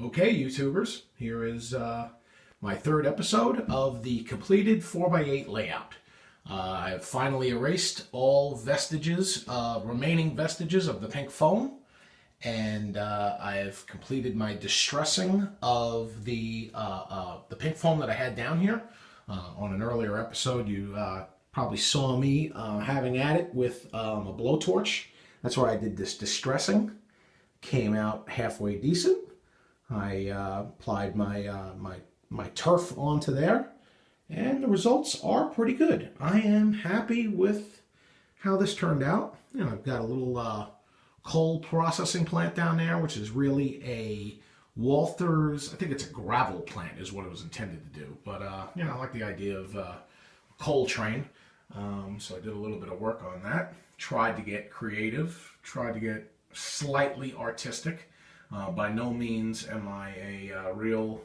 Okay, YouTubers, here is my third episode of the completed 4x8 layout. I have finally erased all vestiges, remaining vestiges of the pink foam, and I have completed my distressing of the pink foam that I had down here. On an earlier episode, you probably saw me having at it with a blowtorch. That's where I did this distressing. Came out halfway decent. I applied my turf onto there, and the results are pretty good. I am happy with how this turned out. You know, I've got a little coal processing plant down there, which is really a Walthers, I think it's a gravel plant is what it was intended to do. But, you know, I like the idea of coal train. So I did a little bit of work on that. Tried to get creative, tried to get slightly artistic. By no means am I a real,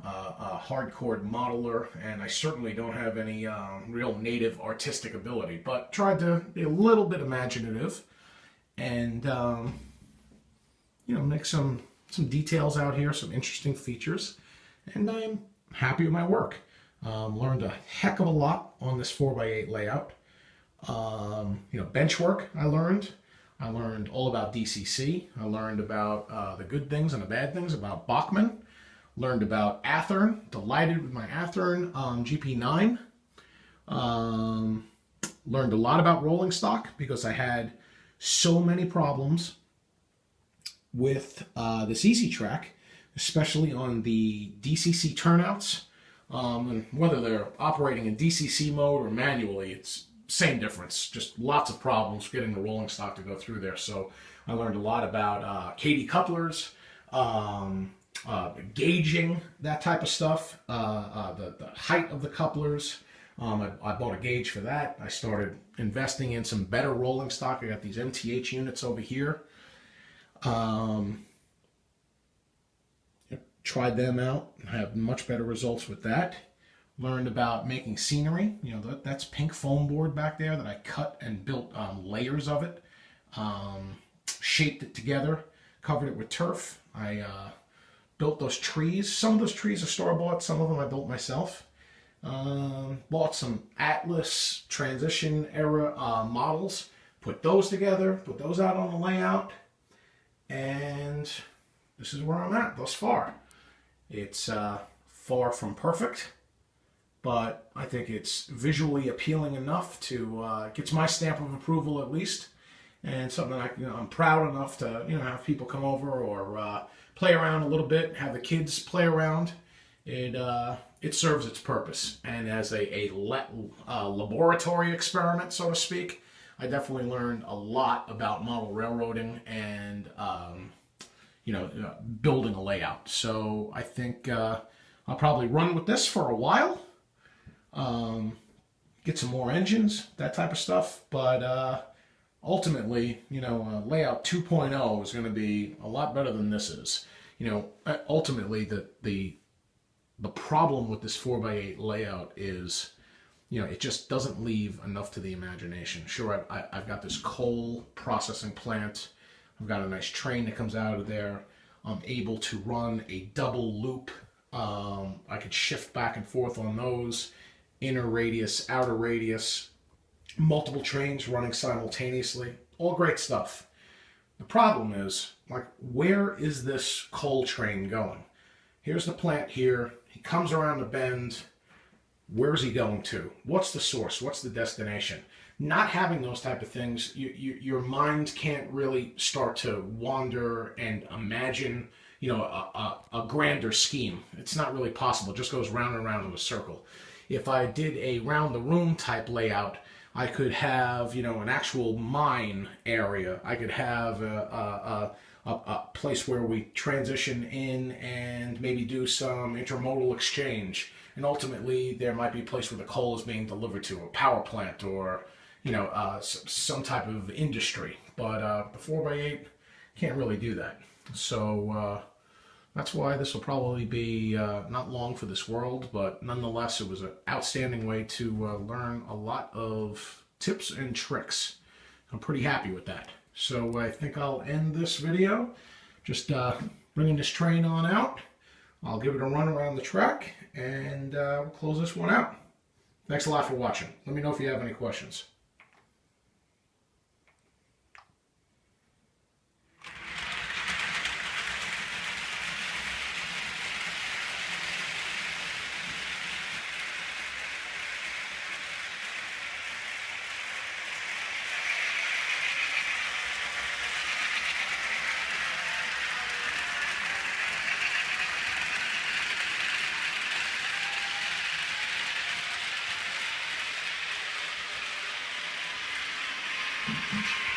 hardcore modeler, and I certainly don't have any real native artistic ability, but tried to be a little bit imaginative and, make some details out here, some interesting features, and I'm happy with my work. Learned a heck of a lot on this 4x8 layout. Bench work I learned all about DCC. I learned about the good things and the bad things about Bachmann. Learned about Athearn. Delighted with my Athearn GP9. Learned a lot about rolling stock because I had so many problems with this Easy Track, especially on the DCC turnouts. And whether they're operating in DCC mode or manually, it's same difference, just lots of problems getting the rolling stock to go through there. So I learned a lot about KD couplers, gauging, that type of stuff, the height of the couplers. I bought a gauge for that. I started investing in some better rolling stock. I got these MTH units over here. Tried them out. I have much better results with that. Learned about making scenery. That's pink foam board back there that I cut and built layers of it. Shaped it together, covered it with turf. I built those trees. Some of those trees are store-bought, some of them I built myself. Bought some Atlas transition era models, put those together, put those out on the layout, and this is where I'm at thus far. It's far from perfect, but I think it's visually appealing enough to gets my stamp of approval at least, and something I'm proud enough to have people come over or play around a little bit, have the kids play around. It serves its purpose, and as a laboratory experiment, so to speak, I definitely learned a lot about model railroading and building a layout. So I think I'll probably run with this for a while. Get some more engines, that type of stuff, but ultimately, layout 2.0 is going to be a lot better than this is. Ultimately, the problem with this 4x8 layout is, it just doesn't leave enough to the imagination. Sure, I've got this coal processing plant. I've got a nice train that comes out of there. I'm able to run a double loop. I could shift back and forth on those. Inner radius, outer radius, multiple trains running simultaneously. All great stuff. The problem is, where is this coal train going? Here's the plant here. He comes around the bend. Where's he going to? What's the source? What's the destination? Not having those type of things, your mind can't really start to wander and imagine, a grander scheme. It's not really possible. It just goes round and round in a circle. If I did a round the room type layout, I could have, an actual mine area. I could have a place where we transition in and maybe do some intermodal exchange. And ultimately, there might be a place where the coal is being delivered to, a power plant or, some type of industry. But the 4x8 can't really do that. So that's why this will probably be not long for this world, but nonetheless, it was an outstanding way to learn a lot of tips and tricks. I'm pretty happy with that. So I think I'll end this video. Just bringing this train on out. I'll give it a run around the track and we'll close this one out. Thanks a lot for watching. Let me know if you have any questions. Thank you.